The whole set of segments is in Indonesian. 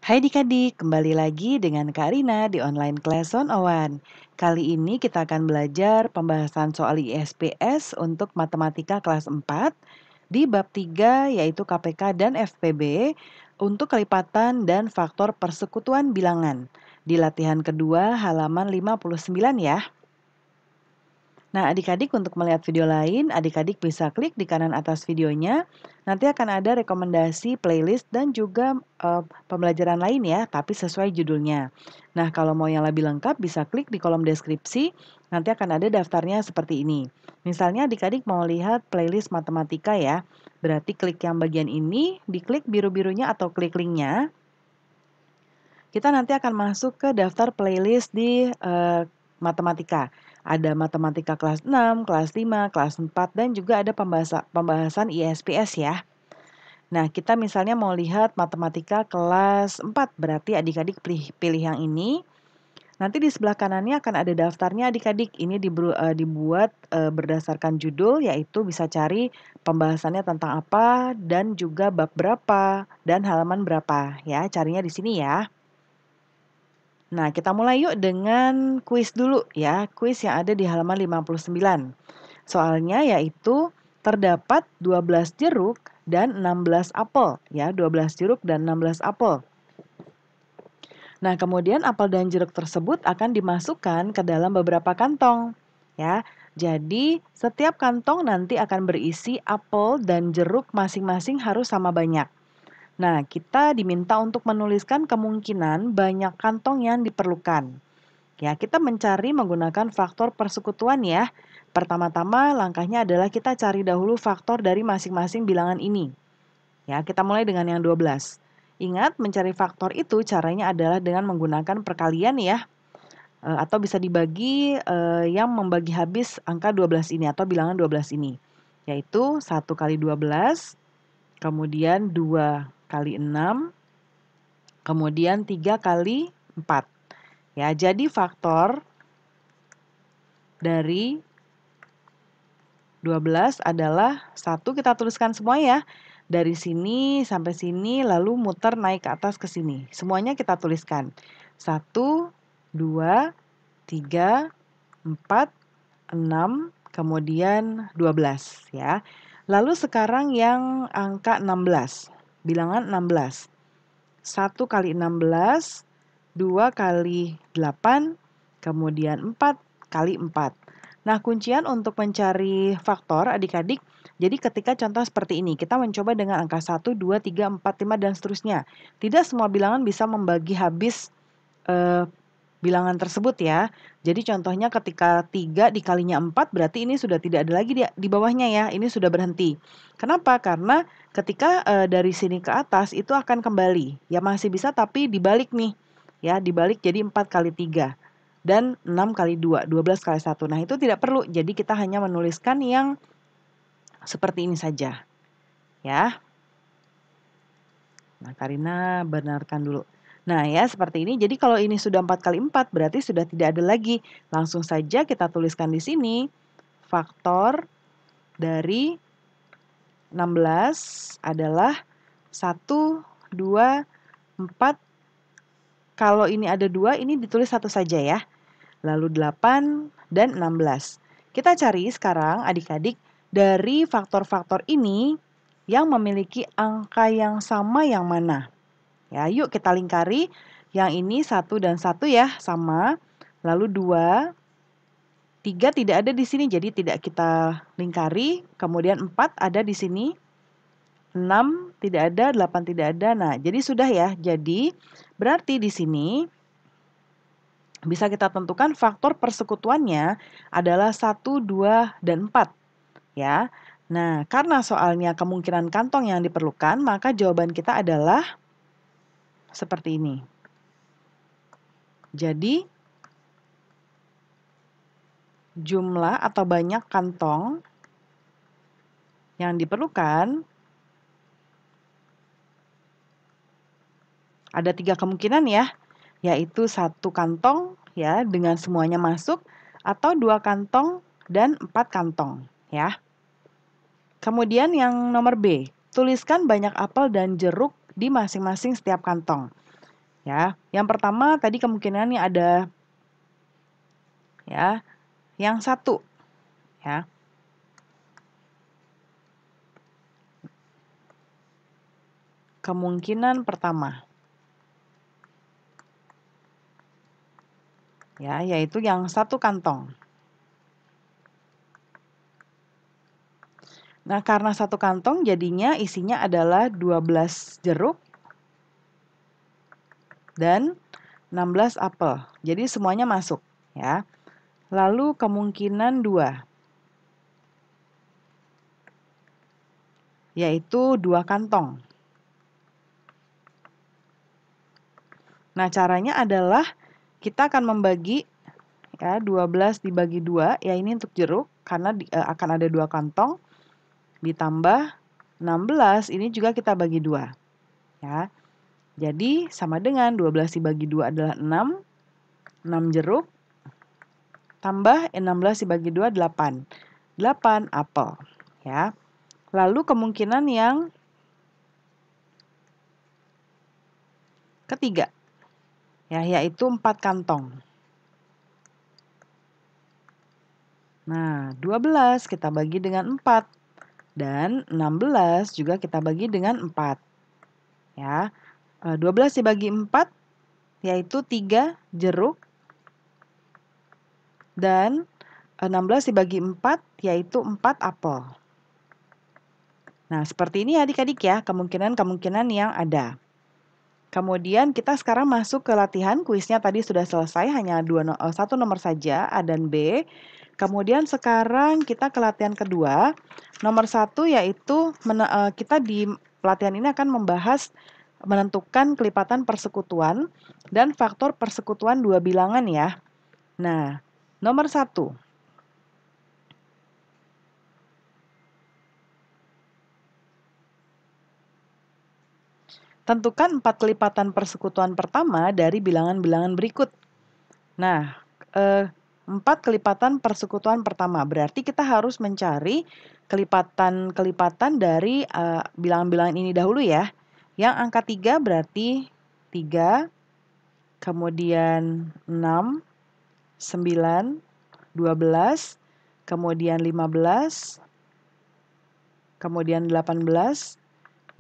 Hai adik-adik, kembali lagi dengan Kak Rina di online class 101. Kali ini kita akan belajar pembahasan soal ISPS untuk matematika kelas 4 di bab 3 yaitu KPK dan FPB untuk kelipatan dan faktor persekutuan bilangan. Di latihan kedua halaman 59 ya. Nah, adik-adik untuk melihat video lain, adik-adik bisa klik di kanan atas videonya. Nanti akan ada rekomendasi playlist dan juga pembelajaran lain ya, tapi sesuai judulnya. Nah, kalau mau yang lebih lengkap bisa klik di kolom deskripsi. Nanti akan ada daftarnya seperti ini. Misalnya adik-adik mau lihat playlist matematika ya. Berarti klik yang bagian ini, diklik biru-birunya atau klik linknya. Kita nanti akan masuk ke daftar playlist di matematika. Ada matematika kelas 6, kelas 5, kelas 4, dan juga ada pembahasan ISPS ya. Nah, kita misalnya mau lihat matematika kelas 4, berarti adik-adik pilih yang ini. Nanti di sebelah kanannya akan ada daftarnya adik-adik. Ini dibuat berdasarkan judul, yaitu bisa cari pembahasannya tentang apa, dan juga bab berapa, dan halaman berapa. Ya, carinya di sini ya. Nah, kita mulai yuk dengan kuis dulu ya. Kuis yang ada di halaman 59. Soalnya yaitu terdapat 12 jeruk dan 16 apel ya, 12 jeruk dan 16 apel. Nah, kemudian apel dan jeruk tersebut akan dimasukkan ke dalam beberapa kantong ya. Jadi, setiap kantong nanti akan berisi apel dan jeruk masing-masing harus sama banyak. Nah, kita diminta untuk menuliskan kemungkinan banyak kantong yang diperlukan. Ya, kita mencari menggunakan faktor persekutuan ya. Pertama-tama langkahnya adalah kita cari dahulu faktor dari masing-masing bilangan ini. Ya, kita mulai dengan yang 12. Ingat, mencari faktor itu caranya adalah dengan menggunakan perkalian ya. Atau bisa dibagi yang membagi habis angka 12 ini atau bilangan 12 ini. Yaitu 1 kali 12, kemudian 2 kali 6, kemudian 3 kali 4. Ya, jadi faktor dari 12 adalah 1, kita tuliskan semua ya. Dari sini sampai sini lalu muter naik ke atas ke sini. Semuanya kita tuliskan. 1, 2, 3, 4, 6, kemudian 12 ya. Lalu sekarang yang angka 16. Bilangan 16. 1 kali 16, 2 kali 8, kemudian 4 kali 4. Nah, kuncian untuk mencari faktor adik-adik, jadi ketika contoh seperti ini, kita mencoba dengan angka 1, 2, 3, 4, 5, dan seterusnya. Tidak semua bilangan bisa membagi habis bilangan tersebut ya. Jadi contohnya ketika 3 dikalinya 4 berarti ini sudah tidak ada lagi di bawahnya ya, ini sudah berhenti. Kenapa? Karena ketika dari sini ke atas itu akan kembali. Ya masih bisa tapi dibalik nih. Ya, dibalik jadi 4 kali 3 dan 6 kali 2, 12 kali 1. Nah, itu tidak perlu. Jadi kita hanya menuliskan yang seperti ini saja. Ya. Nah, Karina benarkan dulu. Nah, ya seperti ini. Jadi kalau ini sudah 4 kali 4 berarti sudah tidak ada lagi. Langsung saja kita tuliskan di sini faktor dari 16 adalah 1, 2, 4. Kalau ini ada 2, ini ditulis 1 saja ya. Lalu 8 dan 16. Kita cari sekarang adik-adik dari faktor-faktor ini yang memiliki angka yang sama yang mana. Ya, yuk kita lingkari. Yang ini 1 dan 1 ya, sama. Lalu 2, 3 tidak ada di sini, jadi tidak kita lingkari. Kemudian 4 ada di sini. 6 tidak ada, 8 tidak ada. Nah, jadi sudah ya. Jadi, berarti di sini bisa kita tentukan faktor persekutuannya adalah 1, 2, dan 4. Ya. Nah, karena soalnya kemungkinan kantong yang diperlukan, maka jawaban kita adalah seperti ini. Jadi, jumlah atau banyak kantong yang diperlukan ada 3 kemungkinan ya, yaitu 1 kantong ya dengan semuanya masuk atau 2 kantong dan 4 kantong ya. Kemudian yang nomor B, tuliskan banyak apel dan jeruk di masing-masing setiap kantong. Ya, yang pertama tadi kemungkinannya ada ya, yang 1 ya. Kemungkinan pertama ya, yaitu yang 1 kantong. Nah, karena 1 kantong jadinya isinya adalah 12 jeruk dan 16 apel. Jadi semuanya masuk ya. Lalu kemungkinan 2 yaitu 2 kantong. Nah, caranya adalah kita akan membagi ya 12 dibagi 2, ya ini untuk jeruk karena akan ada 2 kantong ditambah 16 ini juga kita bagi 2 ya. Jadi sama dengan 12 dibagi 2 adalah 6, 6 jeruk tambah 16 dibagi 2 8. 8 apel ya. Lalu kemungkinan yang ketiga ya, yaitu 4 kantong. Nah, 12 kita bagi dengan 4 dan 16 juga kita bagi dengan 4 ya. 12 dibagi 4 yaitu 3 jeruk dan 16 dibagi 4 yaitu 4 apel. Nah, seperti ini adik-adik ya, kemungkinan-kemungkinan yang ada. Kemudian kita sekarang masuk ke latihan, kuisnya tadi sudah selesai, hanya 1 nomor saja, A dan B. Kemudian sekarang kita ke latihan kedua, nomor 1 yaitu kita di latihan ini akan membahas menentukan kelipatan persekutuan dan faktor persekutuan dua bilangan ya. Nah, nomor 1. Tentukan 4 kelipatan persekutuan pertama dari bilangan-bilangan berikut. Nah, 4 kelipatan persekutuan pertama. Berarti kita harus mencari kelipatan-kelipatan dari bilangan-bilangan ini dahulu ya. Yang angka 3 berarti 3, kemudian 6, 9, 12, kemudian 15, kemudian 18,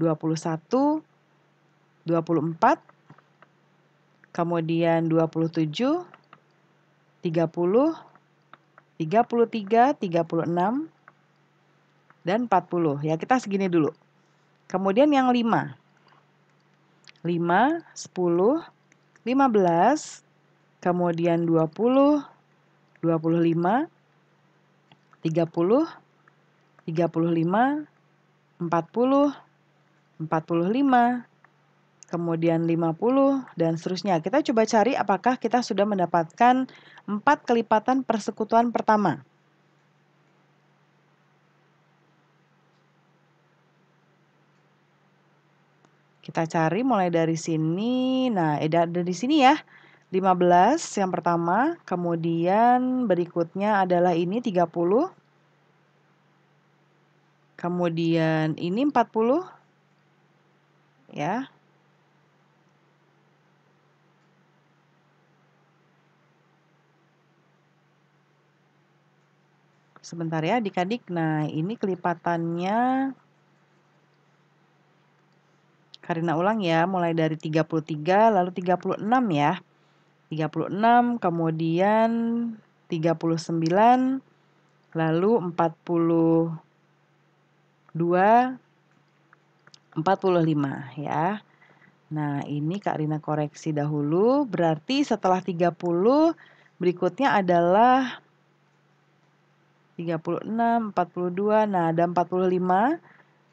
21, 24, kemudian 27, 30, 33, 36, dan 40. Ya, kita segini dulu. Kemudian yang 5. 5, 10, 15, kemudian 20, 25, 30, 35, 40, 45, kemudian 50, dan seterusnya. Kita coba cari apakah kita sudah mendapatkan 4 kelipatan persekutuan pertama. Kita cari mulai dari sini. Nah, ada di sini ya. 15 yang pertama, kemudian berikutnya adalah ini 30. Kemudian ini 40. Ya. Sebentar ya adik-adik. Nah, ini kelipatannya Karina ulang ya, mulai dari 33 lalu 36 ya. 36, kemudian 39, lalu 42, 45 ya. Nah, ini Kak Rina koreksi dahulu, berarti setelah 30 berikutnya adalah 36, 42, nah ada 45.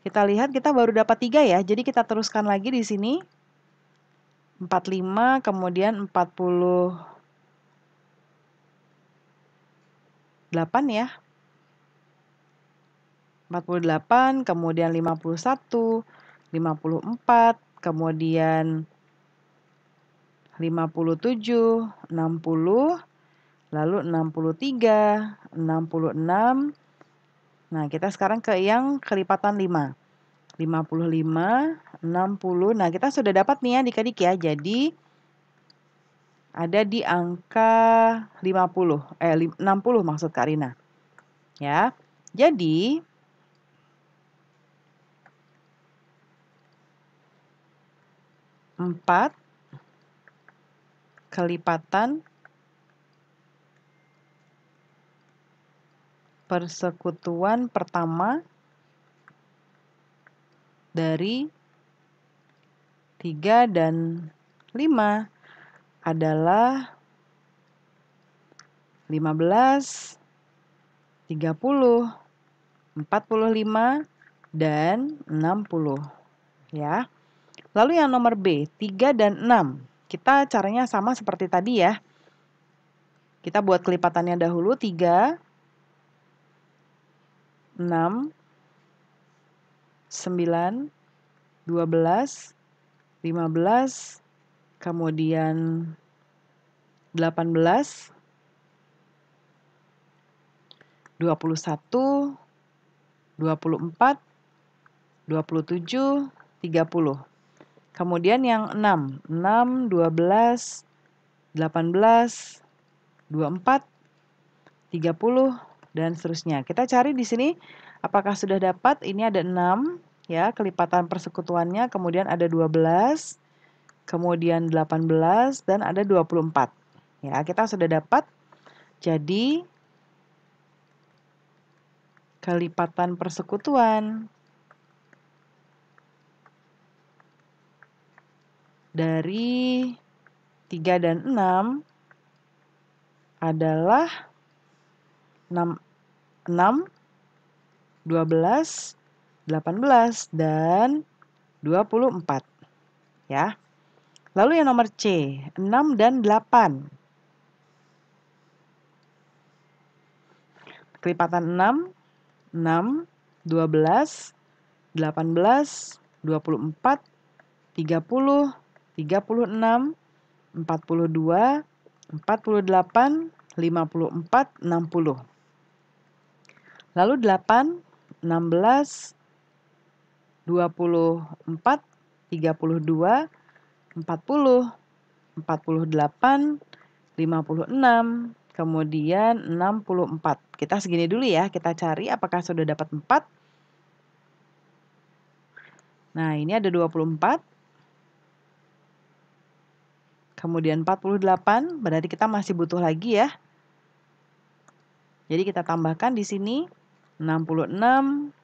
Kita lihat kita baru dapat 3 ya, jadi kita teruskan lagi di sini. 45, kemudian 48 ya. 48, kemudian 51, 54, kemudian 57, 60, lalu 63, 66. Nah, kita sekarang ke yang kelipatan 5. 55, 60. Nah, kita sudah dapat nih ya adik-adik ya. Jadi ada di angka 60 maksud Kak Rina. Ya. Jadi, empat kelipatan persekutuan pertama dari 3 dan 5 adalah 15, 30, 45, dan 60. Ya. Lalu yang nomor B, 3 dan 6. Kita caranya sama seperti tadi ya. Kita buat kelipatannya dahulu, 3, 6, 9, 12, 15, kemudian 18, 21, 24, 27, 30. Kemudian yang 6, 12, 18, 24, 30, dan seterusnya. Kita cari di sini apakah sudah dapat. Ini ada 6 ya, kelipatan persekutuannya, kemudian ada 12, kemudian 18, dan ada 24. Ya, kita sudah dapat. Jadi kelipatan persekutuan dari 3 dan 6 adalah 6, 12, 18, dan 24. Ya. Lalu yang nomor C, 6 dan 8. Kelipatan 6, 12, 18, 24, 30, 36, 42, 48, 54, 60. Lalu 8, 16, 24, 32, 40, 48, 56, kemudian 64. Kita segini dulu ya, kita cari apakah sudah dapat 4. Nah, ini ada 24. Kemudian 48, berarti kita masih butuh lagi ya. Jadi kita tambahkan di sini 66,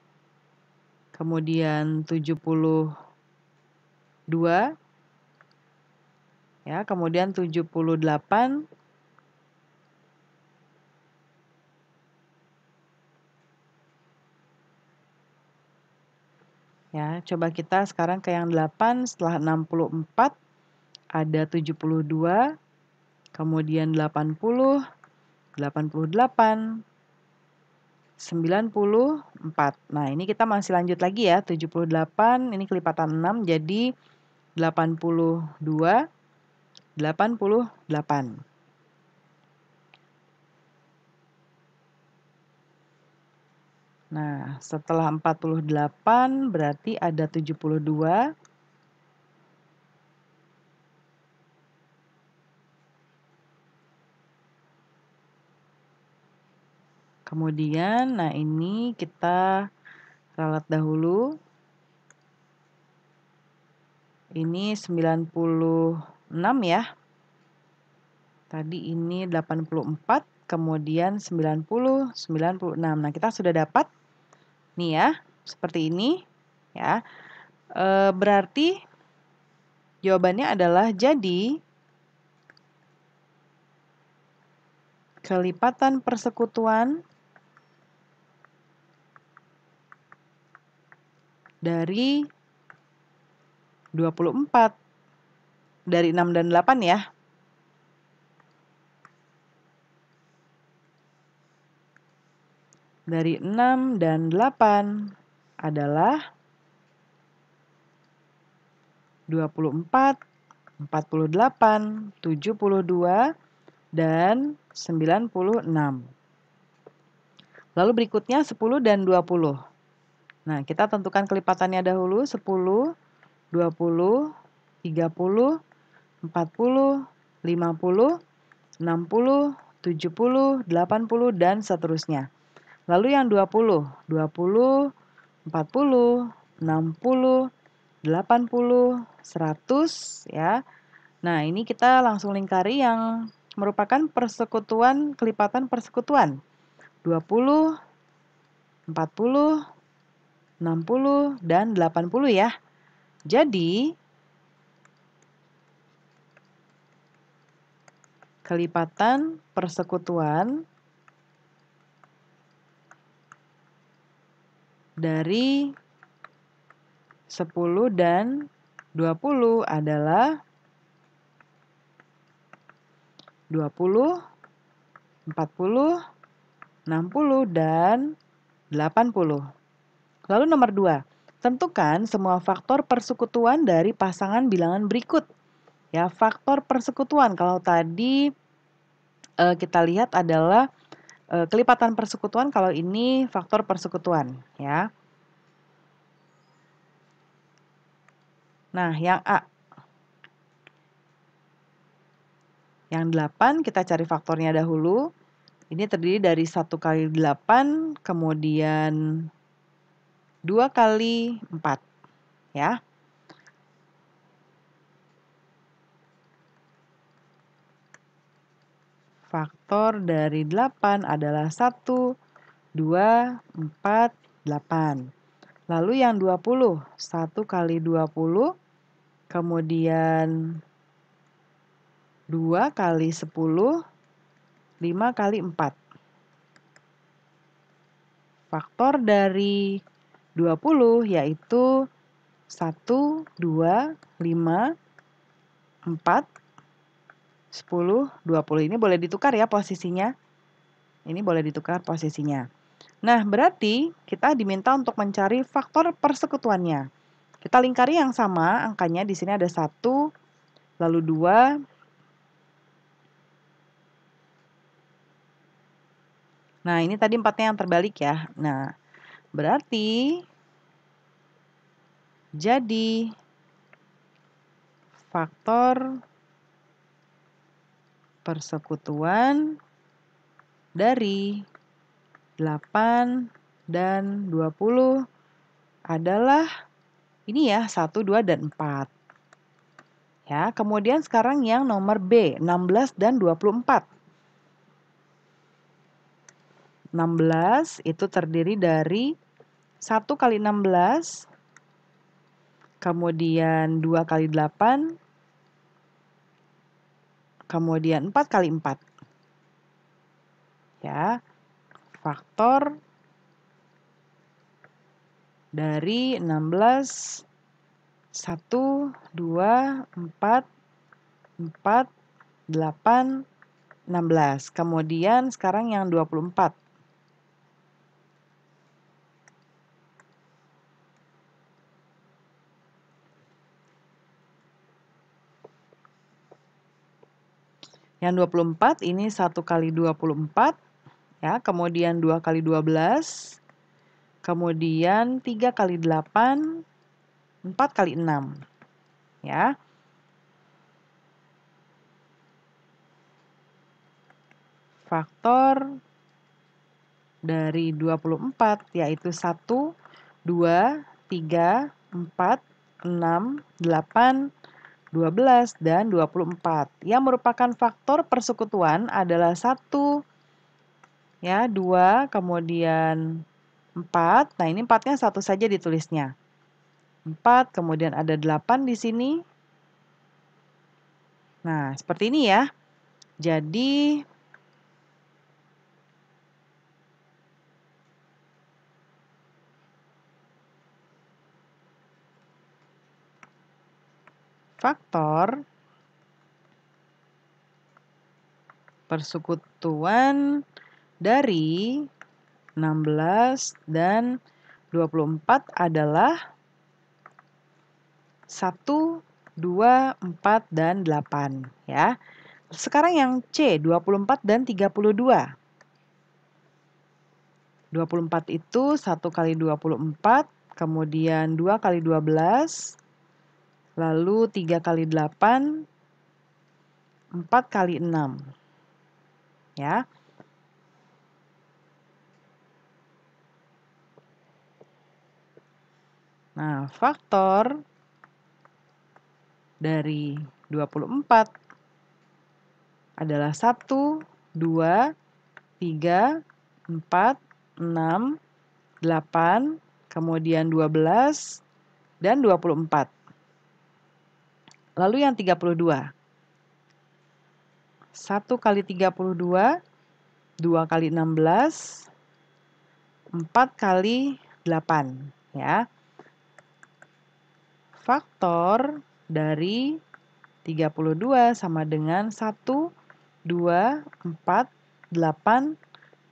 kemudian 72, ya, kemudian 78, ya, coba kita sekarang ke yang 8, setelah 64 ada 72, kemudian 80, 88, 94. Nah, ini kita masih lanjut lagi ya, 78, ini kelipatan 6, jadi 82, 88. Nah, setelah 48 berarti ada 72. Kemudian, nah ini kita ralat dahulu. Ini 96 ya. Tadi ini 84, kemudian 90, 96. Nah, kita sudah dapat nih ya, seperti ini ya. Berarti jawabannya adalah jadi kelipatan persekutuan dari 24 dari 6 dan 8 ya. Dari 6 dan 8 adalah 24, 48, 72, dan 96. Lalu berikutnya 10 dan 20. Nah, kita tentukan kelipatannya dahulu. 10, 20, 30, 40, 50, 60, 70, 80, dan seterusnya. Lalu yang 20, 40, 60, 80, 100 ya. Nah, ini kita langsung lingkari yang merupakan persekutuan, kelipatan persekutuan. 20, 40, 60, dan 80 ya. Jadi, kelipatan persekutuan dari 10 dan 20 adalah 20, 40, 60, dan 80. Lalu nomor 2, tentukan semua faktor persekutuan dari pasangan bilangan berikut. Ya, faktor persekutuan kalau tadi kita lihat adalah kelipatan persekutuan, kalau ini faktor persekutuan ya. Nah, yang A. Yang 8 kita cari faktornya dahulu. Ini terdiri dari 1 kali 8, kemudian 2 kali 4 ya. Faktor dari 8 adalah 1, 2, 4, 8. Lalu yang 20, 1 kali 20, kemudian 2 kali 10, 5 kali 4. Faktor dari 20 yaitu 1, 2, 5, 4, 10, 20. Ini boleh ditukar ya posisinya. Ini boleh ditukar posisinya. Nah, berarti kita diminta untuk mencari faktor persekutuannya. Kita lingkari yang sama, angkanya di sini ada 1, lalu 2, nah ini tadi 4-nya yang terbalik ya. Nah, berarti jadi faktor persekutuan dari 8 dan 20 adalah ini ya, 1, 2, dan 4. Ya, kemudian sekarang yang nomor B, 16 dan 24. 16 itu terdiri dari 1 kali 16, kemudian 2 kali 8, kemudian 4 kali 4. Ya, faktor dari 16, 1, 2, 4, 8, 16. Kemudian sekarang yang 24. Yang 24 ini 1 kali 24, ya, kemudian 2 kali 12, kemudian 3 kali 8, 4 kali 6. Ya. Faktor dari 24 yaitu 1, 2, 3, 4, 6, 8, 12, dan 24. Yang merupakan faktor persekutuan adalah 1, ya, 2, kemudian 4. Nah, ini 4-nya satu saja ditulisnya. 4, kemudian ada 8 di sini. Nah, seperti ini ya. Jadi, faktor persekutuan dari 16 dan 24 adalah 1, 2, 4, dan 8 ya. Sekarang yang C, 24 dan 32. 24 itu 1 kali 24, kemudian 2 kali 12, lalu 3 kali 8, 4 kali 6. Ya. Nah, faktor dari 24 adalah 1, 2, 3, 4, 6, 8, kemudian 12, dan 24. Lalu yang 32. 1 kali 32, 2 kali 16, 4 kali 8. Ya. Faktor dari 32 sama dengan 1, 2, 4, 8,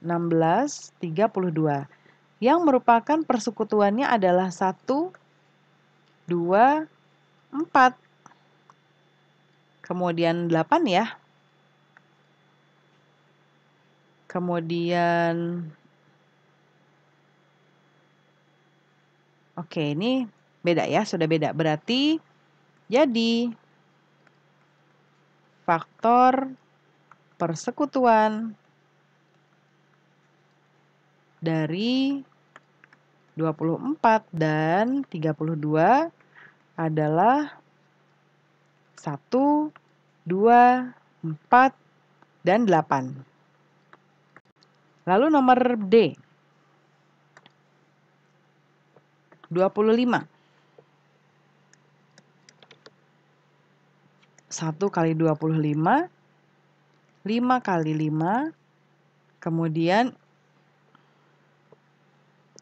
16, 32. Yang merupakan persekutuannya adalah 1, 2, 4. Kemudian 8 ya. Kemudian, oke, ini beda ya, sudah beda. Berarti jadi faktor persekutuan dari 24 dan 32 adalah 1, 2, 4, dan 8. Lalu nomor D, 25. 1 kali 25, 5 kali 5, kemudian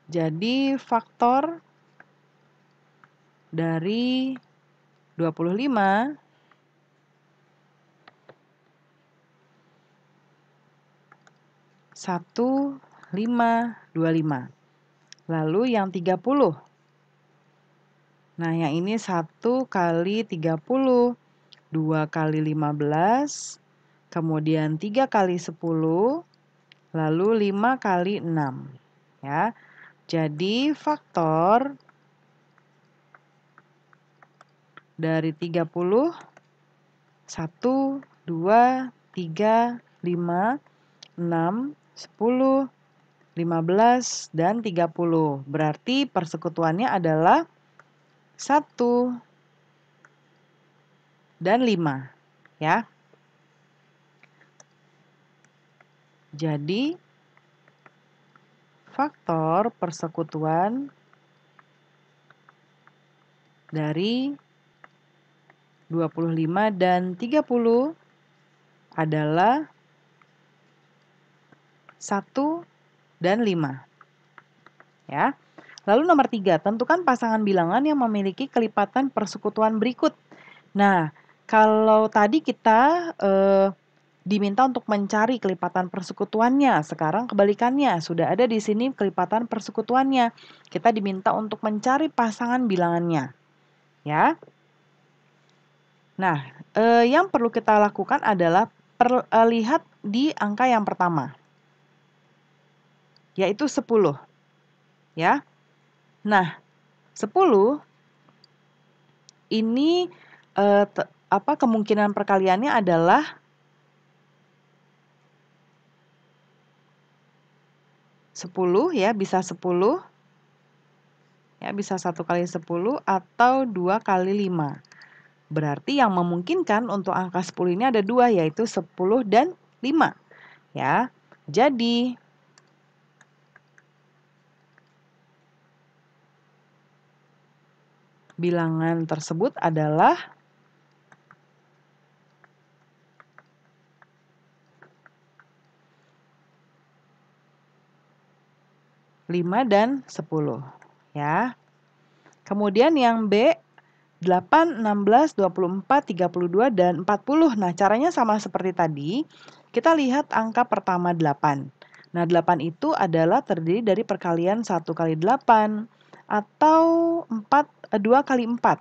jadi faktor dari 25 1, 5, 25. Lalu yang 30. Nah, yang ini 1 kali 30, 2 kali 15, kemudian 3 kali 10, lalu 5 kali 6. Ya. Jadi faktor dari 30, 1, 2, 3, 5, 6, 10, 15, dan 30. Berarti persekutuannya adalah 1 dan 5. Ya. Jadi faktor persekutuan dari 25 dan 30 adalah 1 dan 5. Ya. Lalu nomor 3, tentukan pasangan bilangan yang memiliki kelipatan persekutuan berikut. Nah, kalau tadi kita diminta untuk mencari kelipatan persekutuannya, sekarang kebalikannya, sudah ada di sini kelipatan persekutuannya. Kita diminta untuk mencari pasangan bilangannya. Ya. Nah, yang perlu kita lakukan adalah lihat di angka yang pertama, yaitu 10. Ya. Nah, 10 ini kemungkinan perkaliannya adalah 10 ya, bisa 10. Ya, bisa 1 kali 10 atau 2 kali 5. Berarti yang memungkinkan untuk angka 10 ini ada 2, yaitu 10 dan 5. Ya. Jadi bilangan tersebut adalah 5 dan 10. Ya. Kemudian yang B, 8, 16, 24, 32, dan 40. Nah, caranya sama seperti tadi. Kita lihat angka pertama 8. Nah, 8 itu adalah terdiri dari perkalian 1 kali 8 atau 2 kali 4.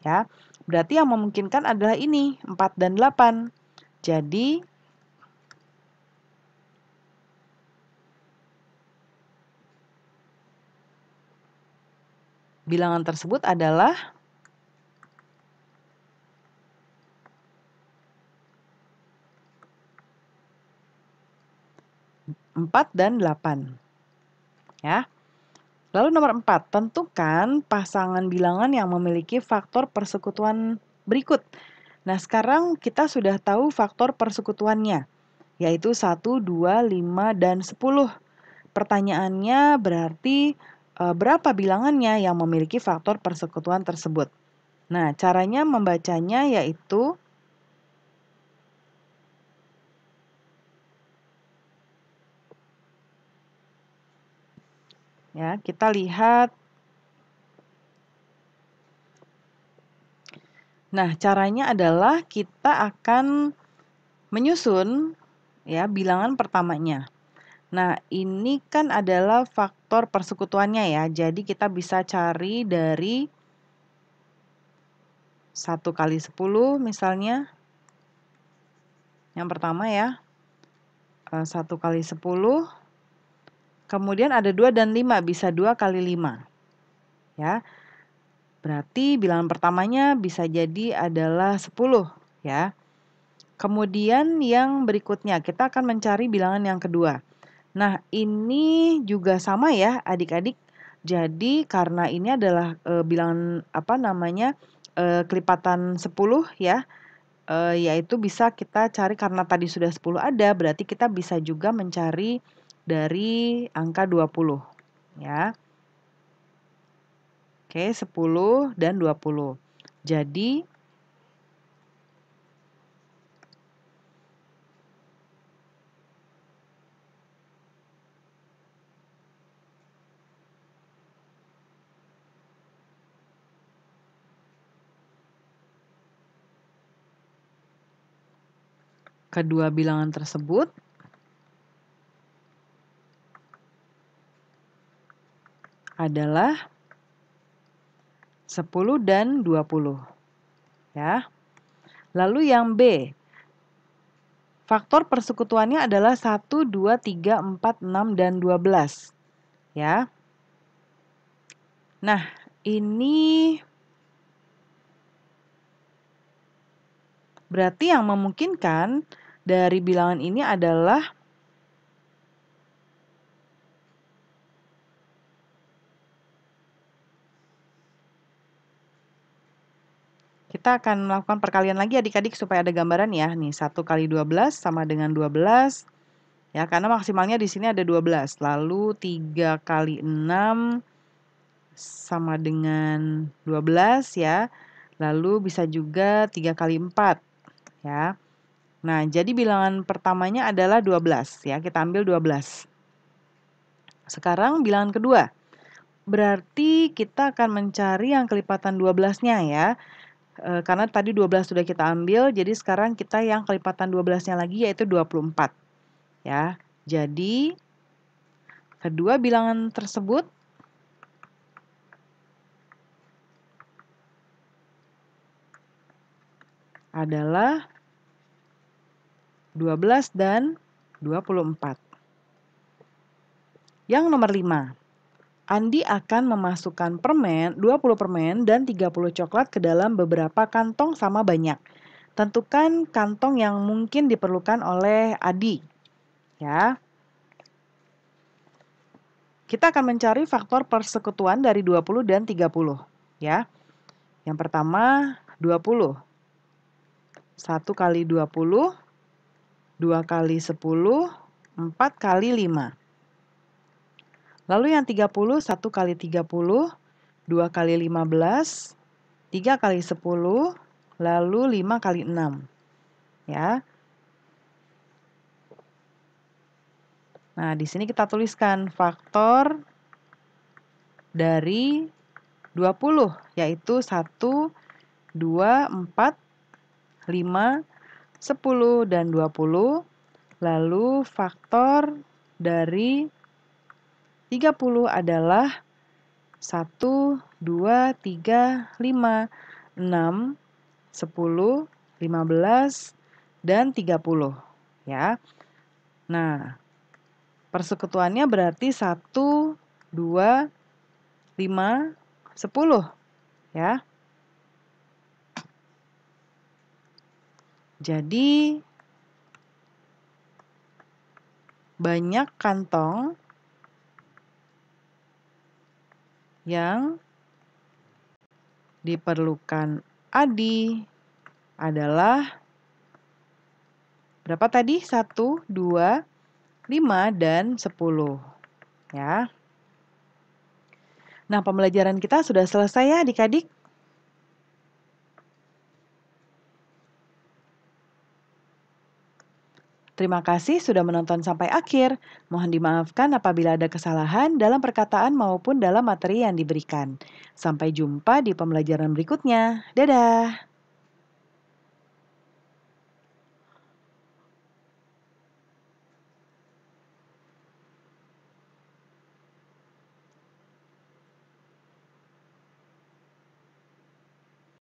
Ya. Berarti yang memungkinkan adalah ini, 4 dan 8. Jadi, bilangan tersebut adalah 4 dan 8. Ya. Lalu nomor 4, tentukan pasangan bilangan yang memiliki faktor persekutuan berikut. Nah, sekarang kita sudah tahu faktor persekutuannya, yaitu 1, 2, 5, dan 10. Pertanyaannya berarti berapa bilangannya yang memiliki faktor persekutuan tersebut. Nah, caranya membacanya yaitu ya, kita lihat. Nah, caranya adalah kita akan menyusun ya bilangan pertamanya. Nah, ini kan adalah faktor persekutuannya ya. Jadi kita bisa cari dari 1 kali 10 misalnya. Yang pertama ya, 1 kali 10. Kemudian ada 2 dan 5, bisa 2 kali 5. Ya, berarti bilangan pertamanya bisa jadi adalah 10 ya. Kemudian yang berikutnya, kita akan mencari bilangan yang kedua. Nah, ini juga sama ya adik-adik. Jadi karena ini adalah bilangan kelipatan 10 ya, yaitu bisa kita cari karena tadi sudah 10 ada, berarti kita bisa juga mencari dari angka 20 ya. Oke, 10 dan 20. Jadi kedua bilangan tersebut adalah 10 dan 20. Ya. Lalu yang B, faktor persekutuannya adalah 1, 2, 3, 4, 6, dan 12. Ya. Nah, ini berarti yang memungkinkan dari bilangan ini adalah kita akan melakukan perkalian lagi adik-adik supaya ada gambaran ya. Nih, 1 kali 12 sama dengan 12. Ya, karena maksimalnya di sini ada 12. Lalu 3 kali 6 sama dengan 12 ya. Lalu bisa juga 3 kali 4 ya. Nah, jadi bilangan pertamanya adalah 12 ya. Kita ambil 12. Sekarang bilangan kedua. Berarti kita akan mencari yang kelipatan 12-nya ya. Karena tadi 12 sudah kita ambil, jadi sekarang kita yang kelipatan 12-nya lagi yaitu 24. Ya. Jadi kedua bilangan tersebut adalah 12 dan 24. Yang nomor 5. Andi akan memasukkan 20 permen dan 30 coklat ke dalam beberapa kantong sama banyak. Tentukan kantong yang mungkin diperlukan oleh Adi. Ya. Kita akan mencari faktor persekutuan dari 20 dan 30. Ya. Yang pertama 20. 1 kali 20, 2 kali 10, 4 kali 5. Lalu yang 30, 1 kali 30, 2 kali 15, 3 kali 10, lalu 5 kali 6. Ya. Nah, di sini kita tuliskan faktor dari 20, yaitu 1, 2, 4, 5, 10, dan 20. Lalu faktor dari 30 adalah 1, 2, 3, 5, 6, 10, 15, dan 30. Ya. Nah, persekutuannya berarti 1, 2, 5, 10. Ya. Jadi banyak kantong yang diperlukan Adi adalah berapa tadi? 1, 2, 5, dan 10. Ya. Nah, pembelajaran kita sudah selesai ya adik-adik. Terima kasih sudah menonton sampai akhir. Mohon dimaafkan apabila ada kesalahan dalam perkataan maupun dalam materi yang diberikan. Sampai jumpa di pembelajaran berikutnya. Dadah!